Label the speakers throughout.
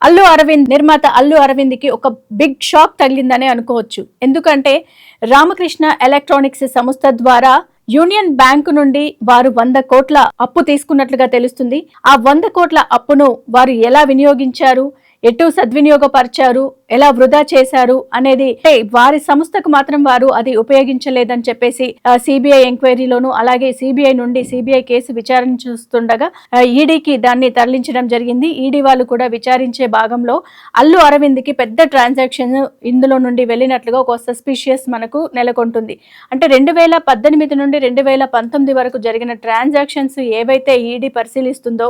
Speaker 1: అల్లు అరవింద్ నిర్మాత అల్లు అరవింద్ కి ఒక బిగ్ షాక్ తగిలిందనే అనుకోవచ్చు. ఎందుకంటే రామకృష్ణ ఎలక్ట్రానిక్స్ సంస్థ ద్వారా యూనియన్ బ్యాంకు నుండి వారు 100 కోట్ల అప్పు తీసుకున్నట్లుగా తెలుస్తుంది. ఆ 100 కోట్ల అప్పును వారు ఎలా వినియోగించారు, ఎటు సద్వినియోగపరిచారు, ఎలా వృధా చేశారు అనేది వారి సంస్థకు మాత్రం వారు అది ఉపయోగించలేదని చెప్పేసి సిబిఐ ఎంక్వైరీలోను అలాగే సిబిఐ నుండి సిబిఐ కేసు విచారణ చూస్తుండగా ఈడీకి దాన్ని తరలించడం జరిగింది. ఈడీ వాళ్ళు కూడా విచారించే భాగంలో అల్లు అరవింద్ కి పెద్ద ట్రాన్సాక్షన్ ఇందులో నుండి వెళ్ళినట్లుగా ఒక సస్పిషియస్ మనకు నెలకొంటుంది. అంటే 2018 నుండి 2019 వరకు జరిగిన ట్రాన్సాక్షన్స్ ఏవైతే ఈడీ పరిశీలిస్తుందో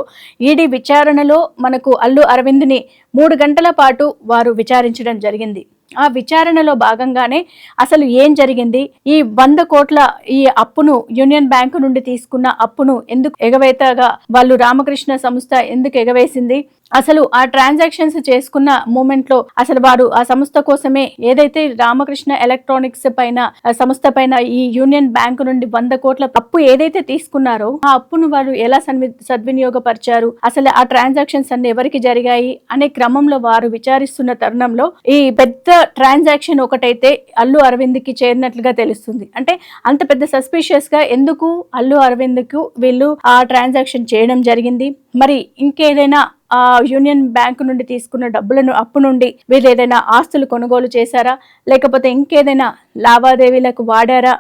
Speaker 1: ఈడీ విచారణలో మనకు అల్లు అరవింద్ ని 3 గంటల పాటు వారు విచారించడం జరిగింది. ఆ విచారణలో భాగంగానే అసలు ఏం జరిగింది, ఈ 100 కోట్ల ఈ అప్పును యూనియన్ బ్యాంకు నుండి తీసుకున్న అప్పును ఎందుకు ఎగవేతగా వాళ్ళు రామకృష్ణ సంస్థ ఎందుకు ఎగవేసింది, అసలు ఆ ట్రాన్సాక్షన్స్ చేసుకున్న మూమెంట్ లో అసలు వారు ఆ సంస్థ కోసమే ఏదైతే రామకృష్ణ ఎలక్ట్రానిక్స్ పైన సంస్థ పైన ఈ యూనియన్ బ్యాంకు నుండి 100 కోట్ల అప్పు ఏదైతే తీసుకున్నారో ఆ అప్పును వారు ఎలా సద్వినియోగపరిచారు, అసలు ఆ ట్రాన్సాక్షన్స్ అన్ని ఎవరికి జరిగాయి అనే క్రమంలో వారు విచారిస్తున్న తరుణంలో ఈ పెద్ద ట్రాన్సాక్షన్ ఒకటైతే అల్లు అరవింద్ కి చేరినట్లుగా తెలుస్తుంది. అంటే అంత పెద్ద సస్పిషియస్ గా ఎందుకు అల్లు అరవింద్ కు వీళ్ళు ఆ ట్రాన్సాక్షన్ చేయడం జరిగింది, మరి ఇంకేదైనా ఆ యూనియన్ బ్యాంకు నుండి తీసుకున్న డబ్బులను అప్పు నుండి వీళ్ళు ఏదైనా ఆస్తులు కొనుగోలు చేశారా, లేకపోతే ఇంకేదైనా లావాదేవీలకు వాడారా